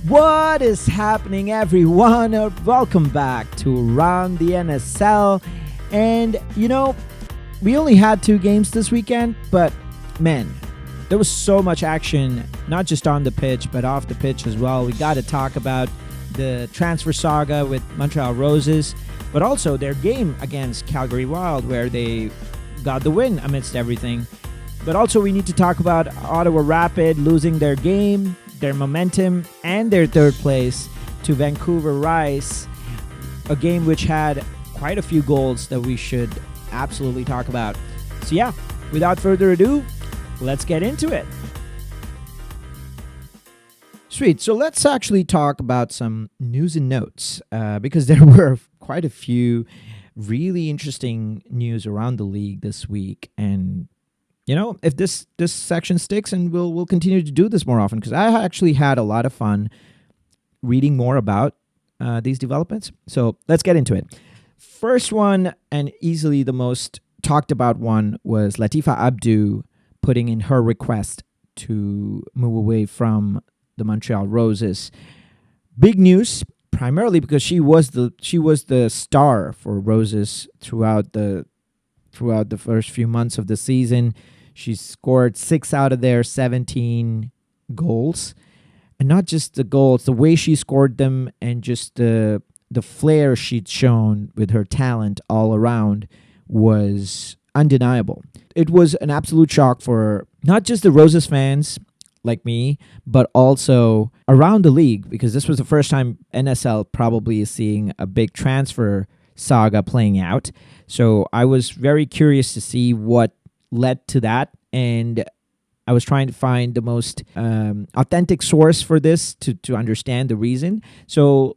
What is happening, everyone? Welcome back to Around the NSL. And, we only had 2 games this weekend, but man, there was so much action, not just on the pitch, but off the pitch as well. We got to talk about the transfer saga with Montreal Roses, but also their game against Calgary Wild, where they got the win amidst everything. But also we need to talk about Ottawa Rapid losing their game, their momentum, and their third place to Vancouver Rise, a game which had quite a few goals that we should absolutely talk about. So yeah, without further ado, let's get into it. Sweet. So let's actually talk about some news and notes because there were quite a few really interesting news around the league this week. And if this section sticks, and we'll continue to do this more often, because I actually had a lot of fun reading more about these developments. So let's get into it. First one, and easily the most talked about one, was Latifa Abdou putting in her request to move away from the Montreal Roses. Big news, primarily because she was the star for Roses throughout the first few months of the season. She scored 6 out of their 17 goals. And not just the goals, the way she scored them, and just the flair she'd shown with her talent all around was undeniable. It was an absolute shock for not just the Roses fans like me, but also around the league, because this was the first time NSL probably is seeing a big transfer saga playing out. So I was very curious to see what led to that, and I was trying to find the most authentic source for this to understand the reason. So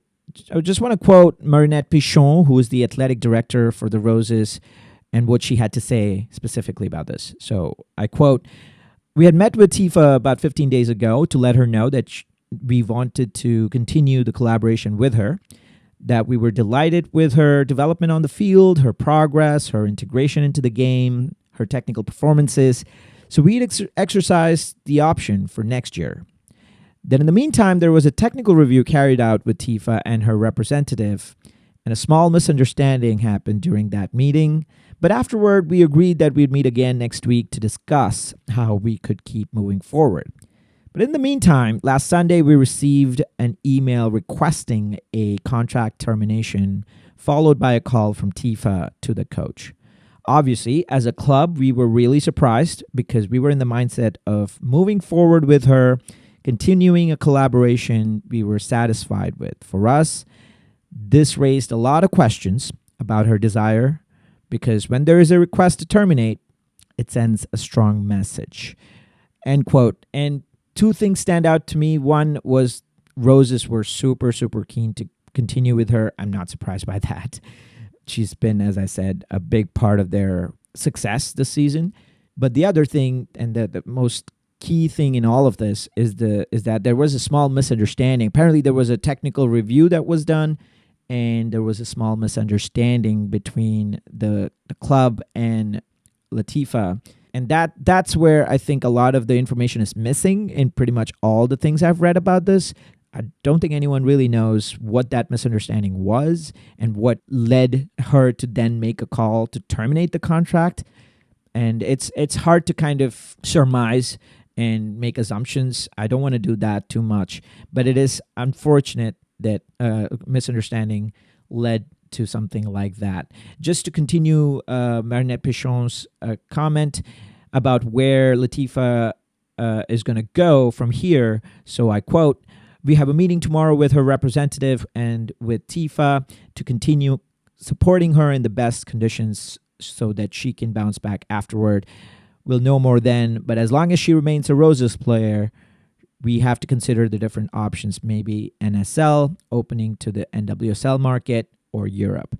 I just want to quote Marinette Pichon, who is the athletic director for the Roses, and what she had to say specifically about this. So I quote, "We had met with Tifa about 15 days ago to let her know that we wanted to continue the collaboration with her, that we were delighted with her development on the field, her progress, her integration into the game, her technical performances. So we'd exercised the option for next year. Then in the meantime, there was a technical review carried out with Tifa and her representative, and a small misunderstanding happened during that meeting. But afterward, we agreed that we'd meet again next week to discuss how we could keep moving forward. But in the meantime, last Sunday, we received an email requesting a contract termination, followed by a call from Tifa to the coach. Obviously, as a club, we were really surprised because we were in the mindset of moving forward with her, continuing a collaboration we were satisfied with. For us, this raised a lot of questions about her desire, because when there is a request to terminate, it sends a strong message." End quote. And 2 things stand out to me. One was Roses were super, super keen to continue with her. I'm not surprised by that. She's been, as I said, a big part of their success this season. But the other thing, and the most key thing in all of this, is that there was a small misunderstanding. Apparently, there was a technical review that was done, and there was a small misunderstanding between the club and Latifa. And that's where I think a lot of the information is missing in pretty much all the things I've read about this. I don't think anyone really knows what that misunderstanding was and what led her to then make a call to terminate the contract. And it's hard to kind of surmise and make assumptions. I don't want to do that too much, but it is unfortunate that misunderstanding led to something like that. Just to continue Marinette Pichon's comment about where Latifa is going to go from here. So I quote, "We have a meeting tomorrow with her representative and with Tifa to continue supporting her in the best conditions so that she can bounce back afterward. We'll know more then, but as long as she remains a Roses player, we have to consider the different options, maybe NSL, opening to the NWSL market, or Europe.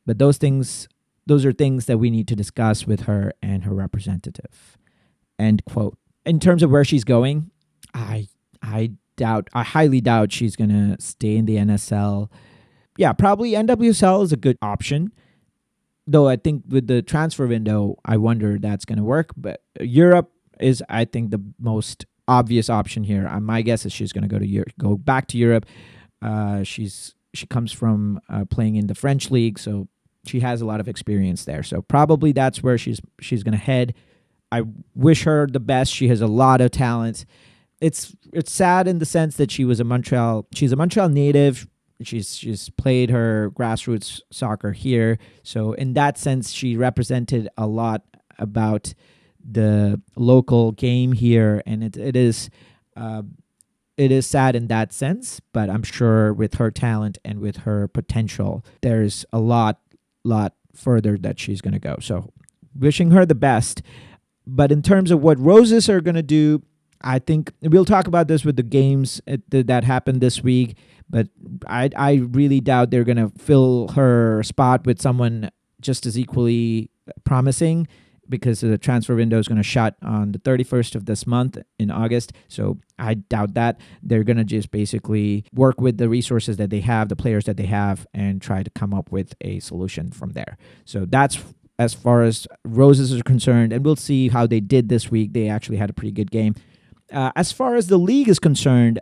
But those are things that we need to discuss with her and her representative." End quote. In terms of where she's going, I highly doubt she's going to stay in the NSL. Yeah, probably NWSL is a good option. Though I think with the transfer window, I wonder that's going to work. But Europe is, I think, the most obvious option here. My guess is she's going to go back to Europe. She comes from playing in the French league, so she has a lot of experience there. So probably that's where she's going to head. I wish her the best. She has a lot of talent. It's sad in the sense that she's a Montreal native. She's played her grassroots soccer here. So in that sense, she represented a lot about the local game here, and it is sad in that sense. But I'm sure with her talent and with her potential, there's a lot further that she's going to go. So wishing her the best. But in terms of what Roses are going to do, I think we'll talk about this with the games that happened this week, but I really doubt they're going to fill her spot with someone just as equally promising, because the transfer window is going to shut on the 31st of this month in August. So I doubt that. They're going to just basically work with the resources that they have, the players that they have, and try to come up with a solution from there. So that's as far as Roses are concerned, and we'll see how they did this week. They actually had a pretty good game. As far as the league is concerned,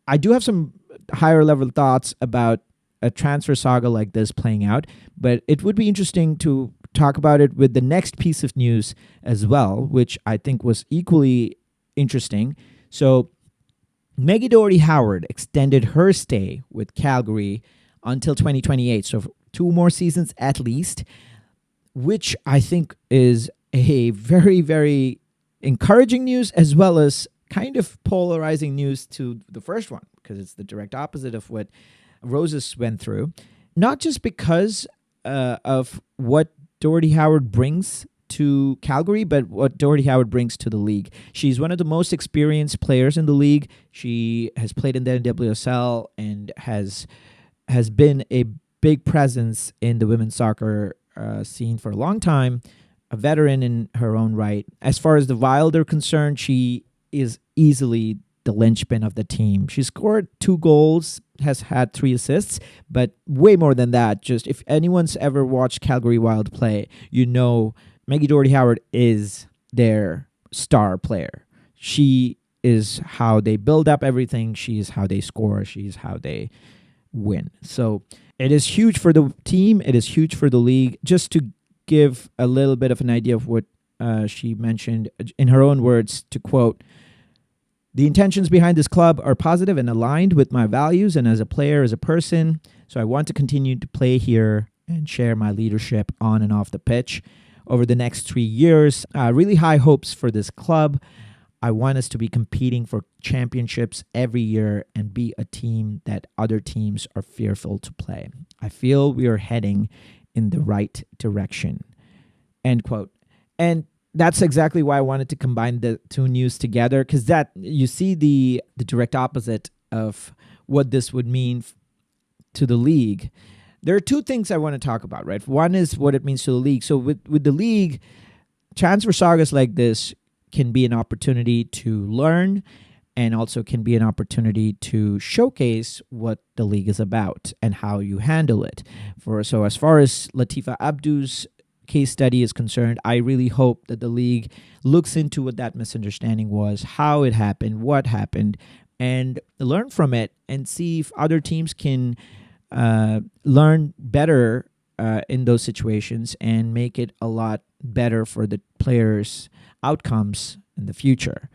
I do have some higher level thoughts about a transfer saga like this playing out, but it would be interesting to talk about it with the next piece of news as well, which I think was equally interesting. So Maggie Doherty-Howard extended her stay with Calgary until 2028, so 2 more seasons at least, which I think is a very, very encouraging news, as well as kind of polarizing news to the first one, because it's the direct opposite of what Roses went through. Not just because of what Doherty-Howard brings to Calgary, but what Doherty-Howard brings to the league. She's one of the most experienced players in the league. She has played in the NWSL and has been a big presence in the women's soccer scene for a long time, a veteran in her own right. As far as the Wild are concerned, she is easily the linchpin of the team. She scored 2 goals, has had 3 assists, but way more than that. Just if anyone's ever watched Calgary Wild play, you know Maggie Doherty-Howard is their star player. She is how they build up everything. She is how they score. She is how they win. So it is huge for the team. It is huge for the league. Just to give a little bit of an idea of what she mentioned in her own words, to quote, "The intentions behind this club are positive and aligned with my values and as a player, as a person. So I want to continue to play here and share my leadership on and off the pitch over the next 3 years. Really high hopes for this club. I want us to be competing for championships every year and be a team that other teams are fearful to play. I feel we are heading in the right direction." End quote. And that's exactly why I wanted to combine the 2 news together, because that you see the direct opposite of what this would mean to the league. There are 2 things I want to talk about, right? One is what it means to the league. So with the league, transfer sagas like this can be an opportunity to learn, and also can be an opportunity to showcase what the league is about and how you handle it. So as far as Latifa Abdu's case study is concerned, I really hope that the league looks into what that misunderstanding was, how it happened, what happened, and learn from it and see if other teams can learn better in those situations and make it a lot better for the players' outcomes in the future.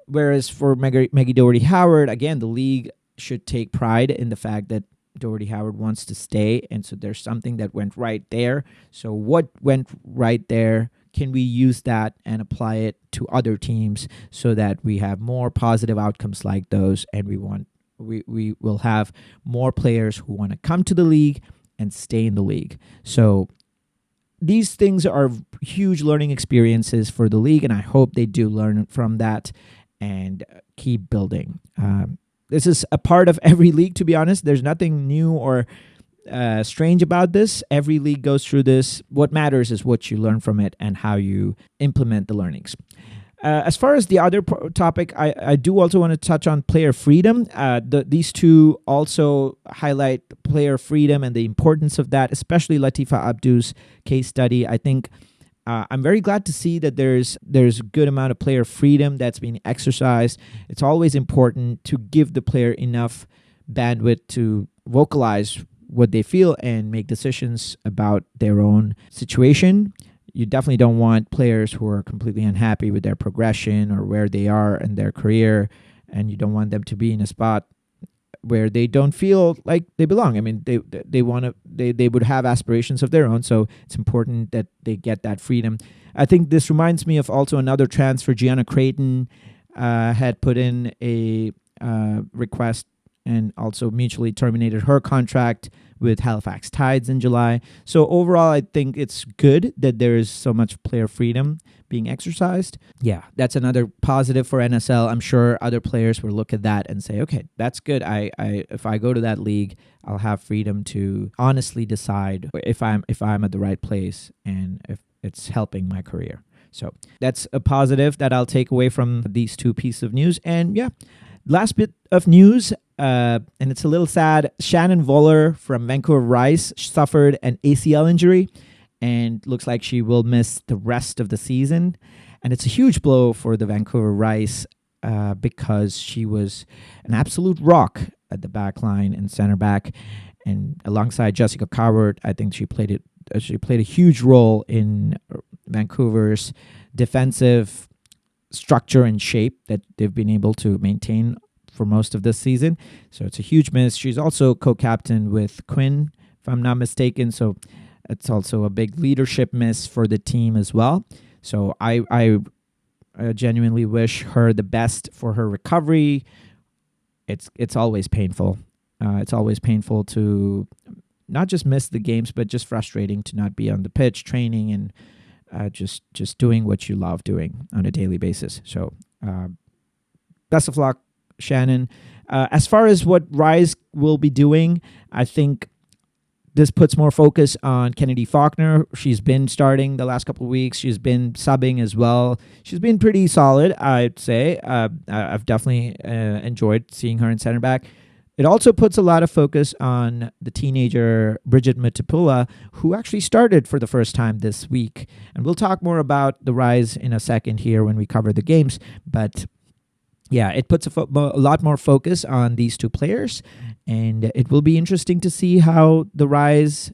Whereas for Maggie Doherty-Howard, again, the league should take pride in the fact that Doherty-Howard wants to stay, and so there's something that went right there. So what went right there? Can we use that and apply it to other teams so that we have more positive outcomes like those, and we will have more players who want to come to the league and stay in the league. So these things are huge learning experiences for the league, and I hope they do learn from that and keep building. This is a part of every league, to be honest. There's nothing new or strange about this. Every league goes through this. What matters is what you learn from it and how you implement the learnings. As far as the other topic, I do also want to touch on player freedom. These 2 also highlight player freedom and the importance of that, especially Latifa Abdu's case study. I think I'm very glad to see that there's a good amount of player freedom that's being exercised. It's always important to give the player enough bandwidth to vocalize what they feel and make decisions about their own situation. You definitely don't want players who are completely unhappy with their progression or where they are in their career, and you don't want them to be in a spot where they don't feel like they belong. I mean, they want to they would have aspirations of their own, so it's important that they get that freedom. I think this reminds me of also another transfer. Gianna Creighton had put in a request and also mutually terminated her contract with Halifax Tides in July. So overall, I think it's good that there is so much player freedom being exercised. Yeah, that's another positive for NSL. I'm sure other players will look at that and say, okay, that's good. I if I go to that league, I'll have freedom to honestly decide if I'm at the right place and if it's helping my career. So that's a positive that I'll take away from these two pieces of news. And yeah, last bit of news, and it's a little sad. Shannon Voller from Vancouver Rise suffered an ACL injury and looks like she will miss the rest of the season. And it's a huge blow for the Vancouver Rise because she was an absolute rock at the back line and center back. And alongside Jessica Coward, I think she played a huge role in Vancouver's defensive structure and shape that they've been able to maintain for most of this season. So it's a huge miss. She's also co-captain with Quinn, if I'm not mistaken. So it's also a big leadership miss for the team as well. So I genuinely wish her the best for her recovery. It's always painful. It's always painful to not just miss the games, but just frustrating to not be on the pitch training and just doing what you love doing on a daily basis. So best of luck, Shannon. As far as what Rise will be doing, I think this puts more focus on Kennedy Faulkner. She's been starting the last couple of weeks. She's been subbing as well. She's been pretty solid, I'd say. I've definitely enjoyed seeing her in center back. It also puts a lot of focus on the teenager Bridget Matipula, who actually started for the first time this week. And we'll talk more about the Rise in a second here when we cover the games. But yeah, it puts a lot more focus on these two players. And it will be interesting to see how the Rise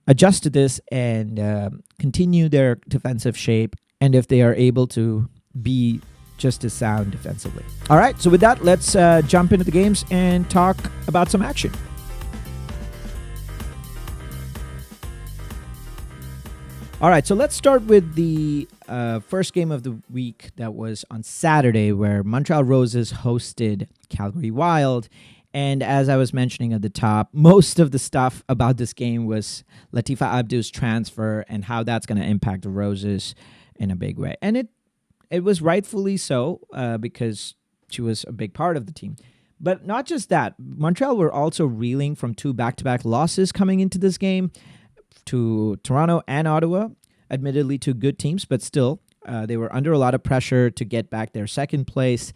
adjust to this and continue their defensive shape, and if they are able to be just as sound defensively. All right, so with that, let's jump into the games and talk about some action. All right, so let's start with the first game of the week that was on Saturday, where Montreal Roses hosted Calgary Wild. And as I was mentioning at the top, most of the stuff about this game was Latifa Abdu's transfer and how that's going to impact the Roses in a big way. And it was rightfully so because she was a big part of the team. But not just that. Montreal were also reeling from two back-to-back losses coming into this game to Toronto and Ottawa, admittedly two good teams, but still they were under a lot of pressure to get back their second place,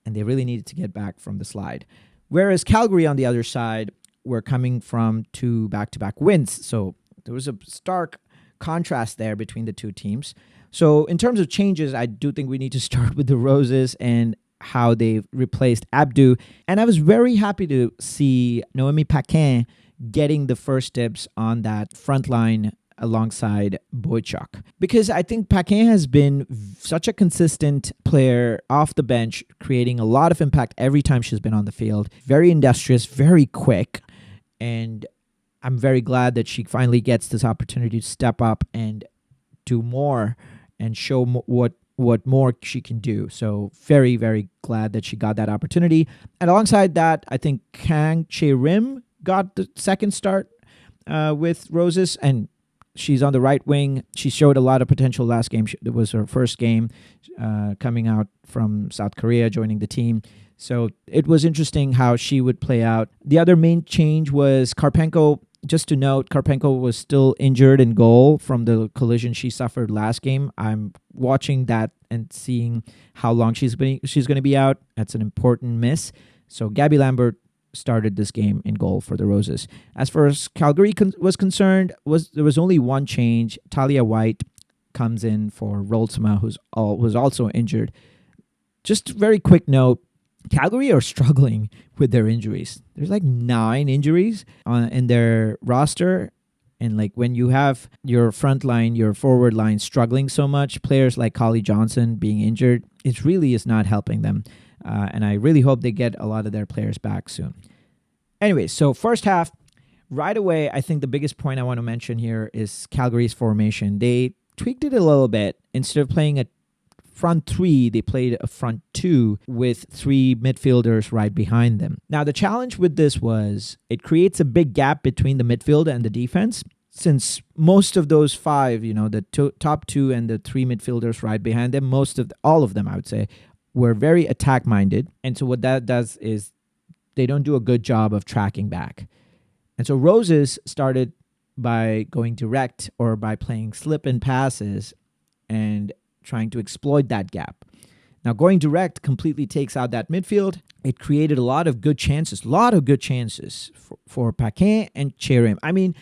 and they really needed to get back from the slide. Whereas Calgary, on the other side, were coming from two back-to-back wins. So there was a stark contrast there between the two teams. So in terms of changes, I do think we need to start with the Roses and how they've replaced Abdu. And I was very happy to see Noemi Paquin getting the first dibs on that front line alongside Boychuk. Because I think Paquin has been such a consistent player off the bench, creating a lot of impact every time she's been on the field. Very industrious, very quick. And I'm very glad that she finally gets this opportunity to step up and do more and show what more she can do. So very, very glad that she got that opportunity. And alongside that, I think Kang Che Rim got the second start with Roses, and she's on the right wing. She showed a lot of potential last game. It was her first game coming out from South Korea, joining the team. So it was interesting how she would play out. The other main change was Karpenko. Just to note, Karpenko was still injured in goal from the collision she suffered last game. I'm watching that and seeing how long she's going to be out. That's an important miss. So Gabby Lambert started this game in goal for the Roses. As far as Calgary was concerned, there was only one change. Talia White comes in for Roltsma, who's also injured. Just a very quick note, Calgary are struggling with their injuries. There's like 9 injuries in their roster. And like when you have your front line, your forward line struggling so much, players like Collie Johnson being injured, it really is not helping them. And I really hope they get a lot of their players back soon. Anyway, so first half, right away, I think the biggest point I want to mention here is Calgary's formation. They tweaked it a little bit. Instead of playing a front 3, they played a front 2 with 3 midfielders right behind them. Now, the challenge with this was it creates a big gap between the midfield and the defense, since most of those 5, the top 2 and the 3 midfielders right behind them, all of them, I would say, were very attack-minded. And so what that does is they don't do a good job of tracking back. And so Roses started by going direct or by playing slip-in passes and trying to exploit that gap. Now, going direct completely takes out that midfield. It created a lot of good chances for Paquin and Cherim. I mean,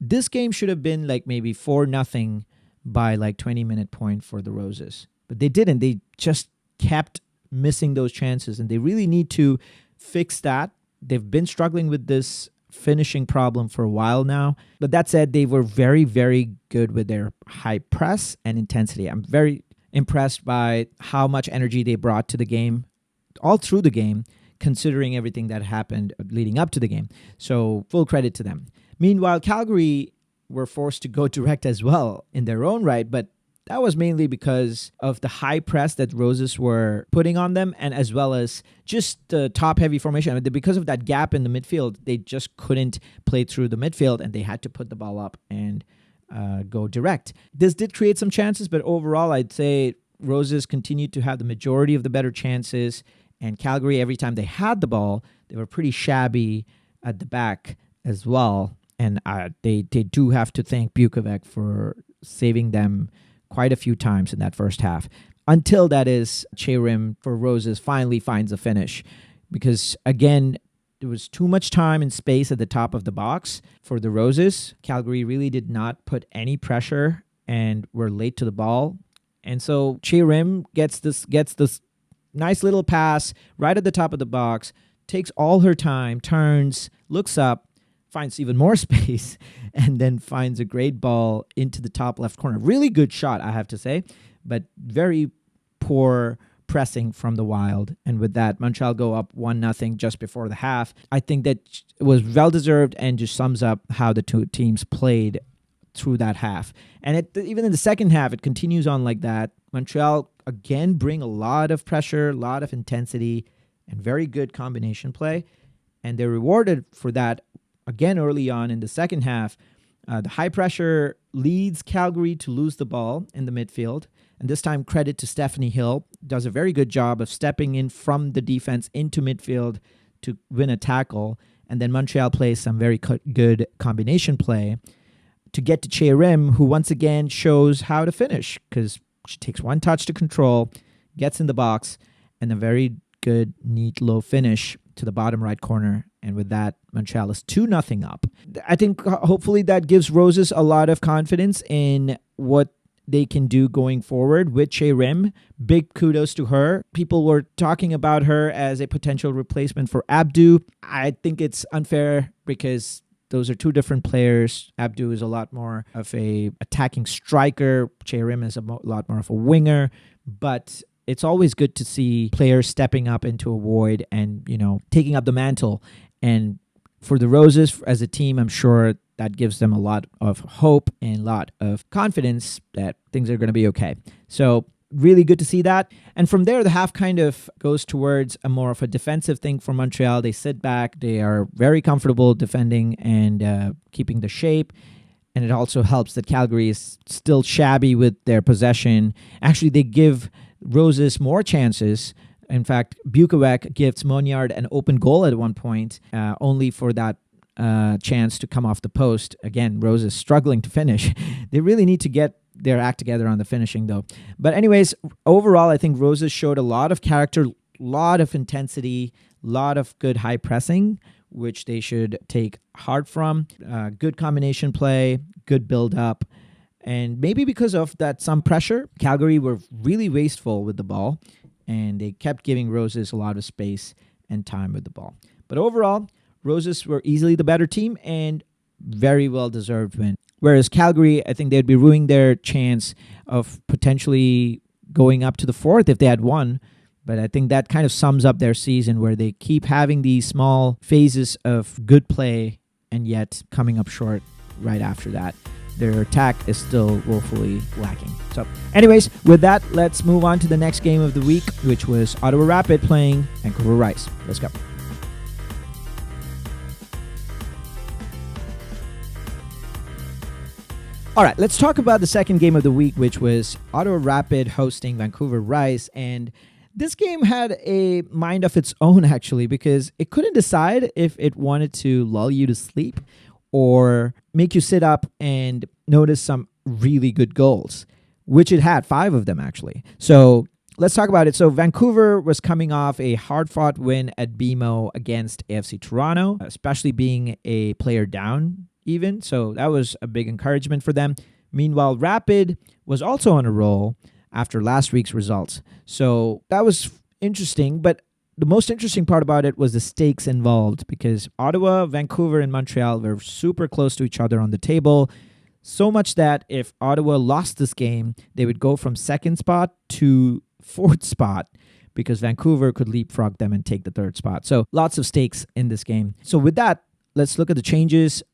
this game should have been like maybe 4-0 by like 20-minute point for the Roses. But they didn't. They just kept missing those chances, and they really need to fix that. They've been struggling with this finishing problem for a while now. But that said, they were very, very good with their high press and intensity. I'm very impressed by how much energy they brought to the game, all through the game, considering everything that happened leading up to the game. So full credit to them. Meanwhile, Calgary were forced to go direct as well in their own right, but that was mainly because of the high press that Roses were putting on them, and as well as just the top-heavy formation. I mean, because of that gap in the midfield, they just couldn't play through the midfield, and they had to put the ball up and go direct. This did create some chances, but overall, I'd say Roses continued to have the majority of the better chances, and Calgary, every time they had the ball, they were pretty shabby at the back as well. And they do have to thank Bukovac for saving them quite a few times in that first half, until that is Cherim for Roses finally finds a finish, because again, there was too much time and space at the top of the box for the Roses. Calgary really did not put any pressure and were late to the ball, and so Cherim gets this nice little pass right at the top of the box, takes all her time, turns, looks up, finds even more space, and then finds a great ball into the top left corner. Really good shot, I have to say, but very poor pressing from the Wild. And with that, Montreal go up 1-0 just before the half. I think that it was well-deserved and just sums up how the two teams played through that half. And even in the second half, it continues on like that. Montreal, again, bring a lot of pressure, a lot of intensity, and very good combination play. And they're rewarded for that again early on in the second half. The high pressure leads Calgary to lose the ball in the midfield. And this time, credit to Stephanie Hill. Does a very good job of stepping in from the defense into midfield to win a tackle. And then Montreal plays some very good combination play to get to Cherim, who once again shows how to finish, because she takes one touch to control, gets in the box, and a very good, neat, low finish to the bottom right corner. And with that, Montreal is 2-0 up. I think hopefully that gives Roses a lot of confidence in what they can do going forward with Cherim. Big kudos to her. People were talking about her as a potential replacement for Abdu. I think it's unfair because those are two different players. Abdu is a lot more of a attacking striker. Cherim is a lot more of a winger. But it's always good to see players stepping up into a void and, taking up the mantle. And for the Roses as a team, I'm sure that gives them a lot of hope and a lot of confidence that things are going to be okay. So really good to see that. And from there, the half kind of goes towards a more of a defensive thing for Montreal. They sit back. They are very comfortable defending and keeping the shape. And it also helps that Calgary is still shabby with their possession. Actually, they give Roses more chances. In fact, Bukovac gives Moniard an open goal at one point, only for that chance to come off the post. Again, Roses struggling to finish. They really need to get their act together on the finishing, though. But anyways, overall, I think Roses showed a lot of character, lot of intensity, lot of good high pressing, which they should take heart from. Good combination play, good build-up. And maybe because of that, some pressure, Calgary were really wasteful with the ball, and they kept giving Roses a lot of space and time with the ball. But overall, Roses were easily the better team and very well deserved win. Whereas Calgary, I think they'd be ruining their chance of potentially going up to the fourth if they had won. But I think that kind of sums up their season, where they keep having these small phases of good play and yet coming up short right after that. Their attack is still woefully lacking. So anyways, with that, let's move on to the next game of the week, which was Ottawa Rapid playing Vancouver Rise. Let's go. All right, let's talk about the second game of the week, which was Ottawa Rapid hosting Vancouver Rise. And this game had a mind of its own, actually, because it couldn't decide if it wanted to lull you to sleep or make you sit up and notice some really good goals, which it had, 5 of them, actually. So let's talk about it. So Vancouver was coming off a hard-fought win at BMO against AFC Toronto, especially being a player down even. So that was a big encouragement for them. Meanwhile, Rapid was also on a roll after last week's results. So that was interesting, but the most interesting part about it was the stakes involved, because Ottawa, Vancouver, and Montreal were super close to each other on the table. So much that if Ottawa lost this game, they would go from second spot to fourth spot, because Vancouver could leapfrog them and take the third spot. So lots of stakes in this game. So with that, let's look at the changes.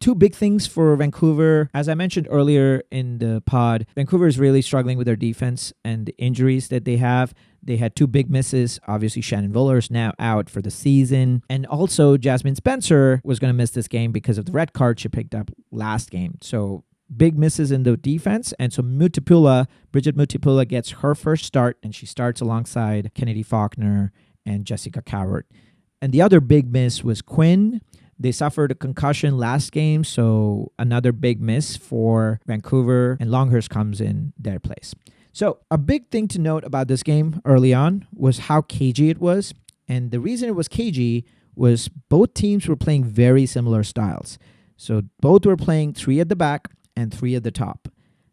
2 big things for Vancouver. As I mentioned earlier in the pod, Vancouver is really struggling with their defense and the injuries that they have. They had 2 big misses. Obviously, Shannon Voller is now out for the season. And also, Jasmine Spencer was going to miss this game because of the red card she picked up last game. So big misses in the defense. And so Bridget Mutipula gets her first start, and she starts alongside Kennedy Faulkner and Jessica Coward. And the other big miss was Quinn. They suffered a concussion last game, so another big miss for Vancouver, and Longhurst comes in their place. So a big thing to note about this game early on was how cagey it was. And the reason it was cagey was both teams were playing very similar styles. So both were playing 3 at the back and 3 at the top.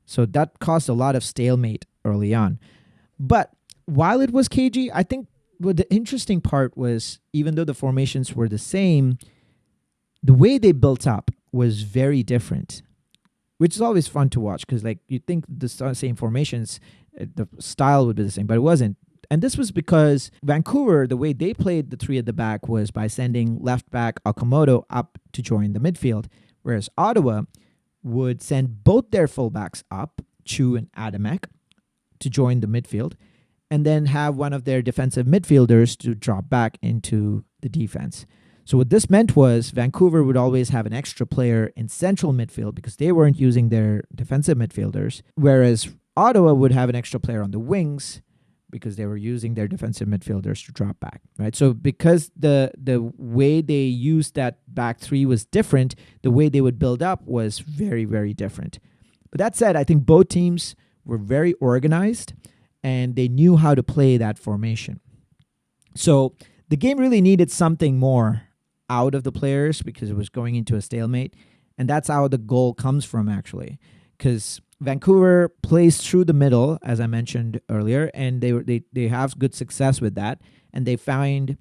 So that caused a lot of stalemate early on. But while it was cagey, I think what the interesting part was, even though the formations were the same, the way they built up was very different, which is always fun to watch, because like you think the same formations, the style would be the same, but it wasn't. And this was because Vancouver, the way they played the 3 at the back was by sending left back Okamoto up to join the midfield, whereas Ottawa would send both their fullbacks up, Chu and Adamek, to join the midfield, and then have one of their defensive midfielders to drop back into the defense. So what this meant was Vancouver would always have an extra player in central midfield because they weren't using their defensive midfielders, whereas Ottawa would have an extra player on the wings because they were using their defensive midfielders to drop back, right? So because the way they used that back 3 was different, the way they would build up was very, very different. But that said, I think both teams were very organized and they knew how to play that formation. So the game really needed something more out of the players because it was going into a stalemate. And that's how the goal comes from, actually, because Vancouver plays through the middle, as I mentioned earlier, and they have good success with that. And they find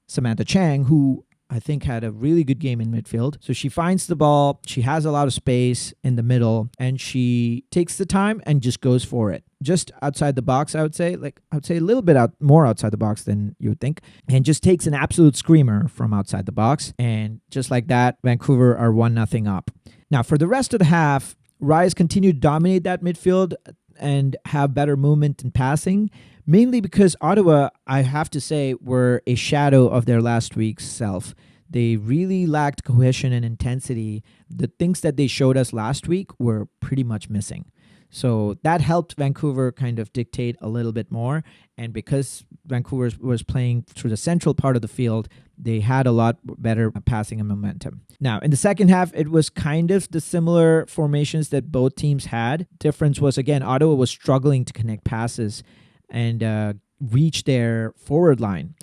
Samantha Chang, who I think had a really good game in midfield. So she finds the ball, she has a lot of space in the middle, and she takes the time and just goes for it. Just outside the box, I would say a little bit more outside the box than you would think, and just takes an absolute screamer from outside the box. And just like that, Vancouver are 1-0 up. Now, for the rest of the half, Rise continued to dominate that midfield and have better movement and passing, mainly because Ottawa, I have to say, were a shadow of their last week's self. They really lacked cohesion and intensity. The things that they showed us last week were pretty much missing. So that helped Vancouver kind of dictate a little bit more. And because Vancouver was playing through the central part of the field, they had a lot better passing and momentum. Now, in the second half, it was kind of the similar formations that both teams had. Difference was, again, Ottawa was struggling to connect passes and reach their forward line.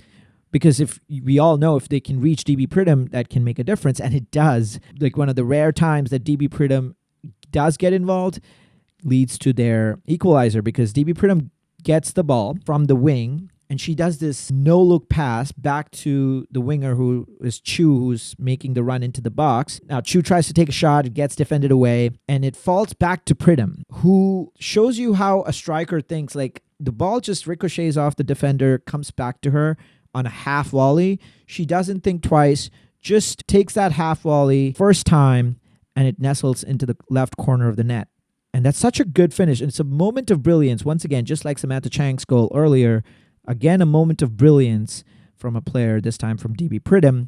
Because if we all know, if they can reach DB Pridham, that can make a difference. And it does. Like one of the rare times that DB Pridham does get involved, leads to their equalizer because DB Pridham gets the ball from the wing and she does this no-look pass back to the winger who is Chu, who's making the run into the box. Now, Chu tries to take a shot. It gets defended away, and it falls back to Pridham, who shows you how a striker thinks. Like, the ball just ricochets off the defender, comes back to her on a half volley. She doesn't think twice, just takes that half volley first time, and it nestles into the left corner of the net. And that's such a good finish. And it's a moment of brilliance. Once again, just like Samantha Chang's goal earlier, again, a moment of brilliance from a player, this time from DB Pridham,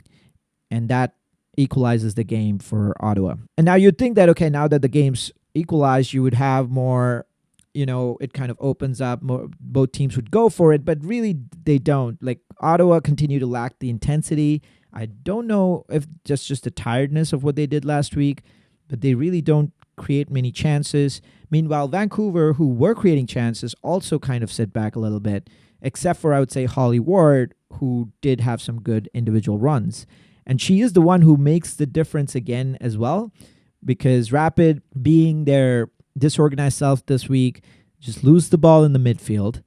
and that equalizes the game for Ottawa. And now you'd think that, okay, now that the game's equalized, you would have more, it kind of opens up, more, both teams would go for it, but really they don't. Like, Ottawa continue to lack the intensity. I don't know if just the tiredness of what they did last week, but they really don't create many chances. Meanwhile, Vancouver, who were creating chances, also kind of sit back a little bit, except for, I would say, Holly Ward, who did have some good individual runs. And she is the one who makes the difference again as well, because Rapid, being their disorganized self this week, just lose the ball in the midfield.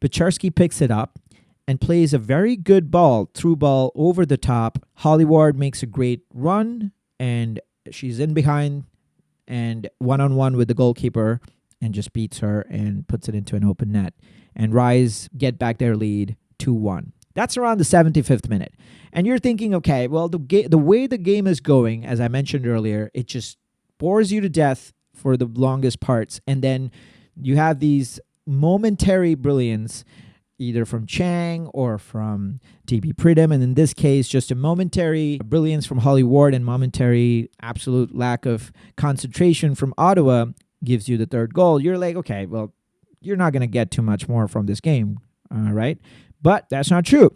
Pacharski picks it up and plays a very good ball, through ball over the top. Holly Ward makes a great run, and she's in behind and one-on-one with the goalkeeper and just beats her and puts it into an open net. And Rise get back their lead 2-1. That's around the 75th minute. And you're thinking, okay, well, the way the game is going, as I mentioned earlier, it just bores you to death for the longest parts. And then you have these momentary brilliance, either from Chang or from DB Pridham. And in this case, just a momentary brilliance from Holly Ward and momentary absolute lack of concentration from Ottawa gives you the third goal. You're like, okay, well, you're not going to get too much more from this game, right? But that's not true.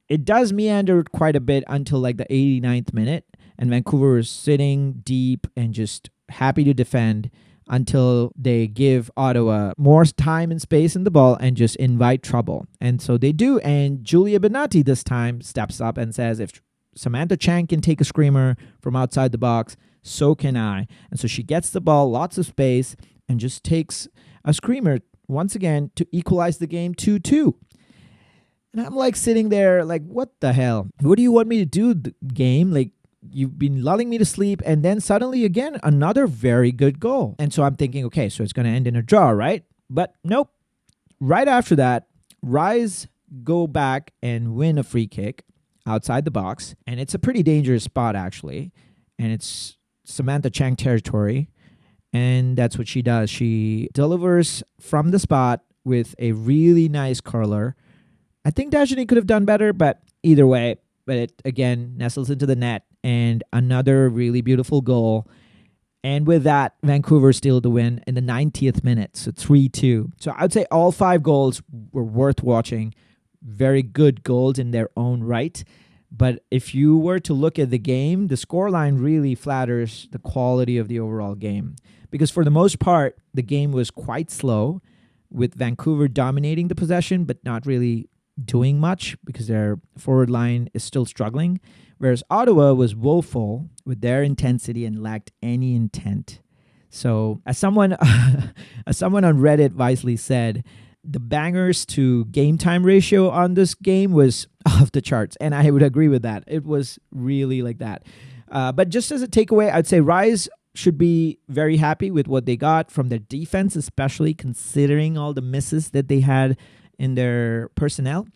It does meander quite a bit until like the 89th minute, and Vancouver is sitting deep and just happy to defend until they give Ottawa more time and space in the ball and just invite trouble. And so they do, and Julia Benatti this time steps up and says, if Samantha Chang can take a screamer from outside the box, so can I. And so she gets the ball, lots of space, and just takes a screamer once again to equalize the game 2-2. And I'm like sitting there like, what the hell? What do you want me to do, the game? Like, you've been lulling me to sleep, and then suddenly again, another very good goal. And so I'm thinking, okay, so it's going to end in a draw, right? But nope. Right after that, Rise go back and win a free kick outside the box. And it's a pretty dangerous spot, actually. And it's Samantha Chang territory. And that's what she does. She delivers from the spot with a really nice curler. I think Dajani could have done better, but either way, but it again nestles into the net, and another really beautiful goal. And with that, Vancouver steal the win in the 90th minute, so 3-2. So I would say all 5 goals were worth watching. Very good goals in their own right. But if you were to look at the game, the scoreline really flatters the quality of the overall game. Because for the most part, the game was quite slow, with Vancouver dominating the possession, but not really doing much because their forward line is still struggling. Whereas Ottawa was woeful with their intensity and lacked any intent. So as someone on Reddit wisely said, the bangers to game time ratio on this game was off the charts. And I would agree with that. It was really like that. But just as a takeaway, I'd say Rise should be very happy with what they got from their defense, especially considering all the misses that they had in their personnel.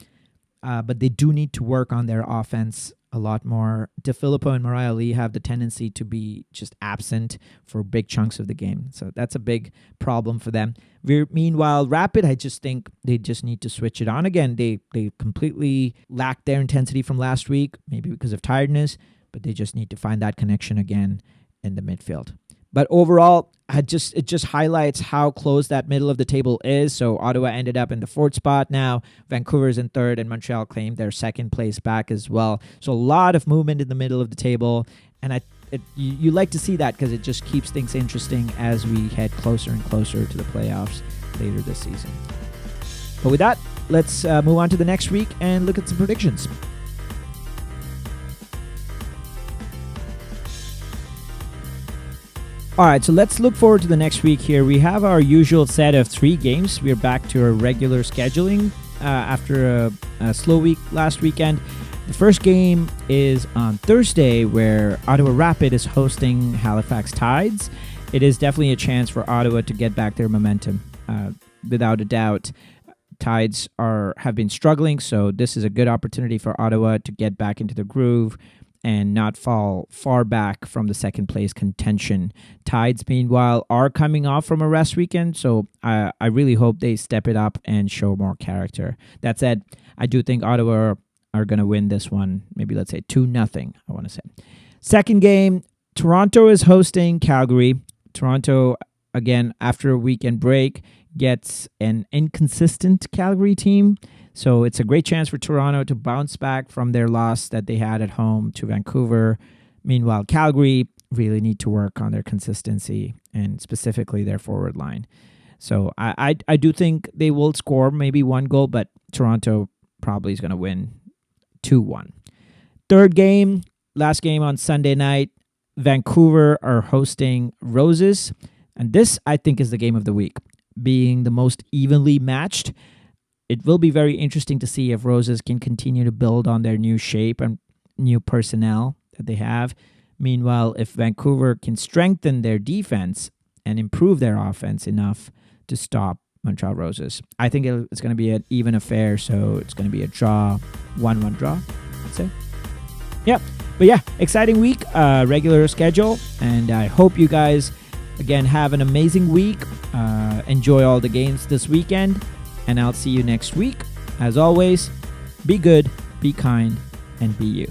But they do need to work on their offense a lot more. DeFilippo and Mariah Lee have the tendency to be just absent for big chunks of the game. So that's a big problem for them. Meanwhile, Rapid, I just think they just need to switch it on again. They completely lacked their intensity from last week, maybe because of tiredness, but they just need to find that connection again in the midfield. But overall, it just highlights how close that middle of the table is. So Ottawa ended up in the 4th spot now. Vancouver's in 3rd, and Montreal claimed their 2nd place back as well. So a lot of movement in the middle of the table. And you like to see that because it just keeps things interesting as we head closer and closer to the playoffs later this season. But with that, let's move on to the next week and look at some predictions. All right, so let's look forward to the next week here. We have our usual set of 3 games. We're back to our regular scheduling after a slow week last weekend. The first game is on Thursday, where Ottawa Rapid is hosting Halifax Tides. It is definitely a chance for Ottawa to get back their momentum. Without a doubt, Tides have been struggling, so this is a good opportunity for Ottawa to get back into the groove and not fall far back from the second place contention. Tides, meanwhile, are coming off from a rest weekend, so I really hope they step it up and show more character. That said, I do think Ottawa are going to win this one. Maybe let's say 2-0, I want to say. Second game, Toronto is hosting Calgary. Toronto, again, after a weekend break, gets an inconsistent Calgary team. So it's a great chance for Toronto to bounce back from their loss that they had at home to Vancouver. Meanwhile, Calgary really need to work on their consistency and specifically their forward line. So I do think they will score maybe 1 goal, but Toronto probably is going to win 2-1. Third game, last game on Sunday night, Vancouver are hosting Roses. And this, I think, is the game of the week. Being the most evenly matched, it will be very interesting to see if Roses can continue to build on their new shape and new personnel that they have. Meanwhile, if Vancouver can strengthen their defense and improve their offense enough to stop Montreal Roses, I think it's going to be an even affair. So it's going to be a draw, 1-1 draw, I'd say. Yep. But yeah, exciting week, regular schedule. And I hope you guys, again, have an amazing week. Enjoy all the games this weekend. And I'll see you next week. As always, be good, be kind, and be you.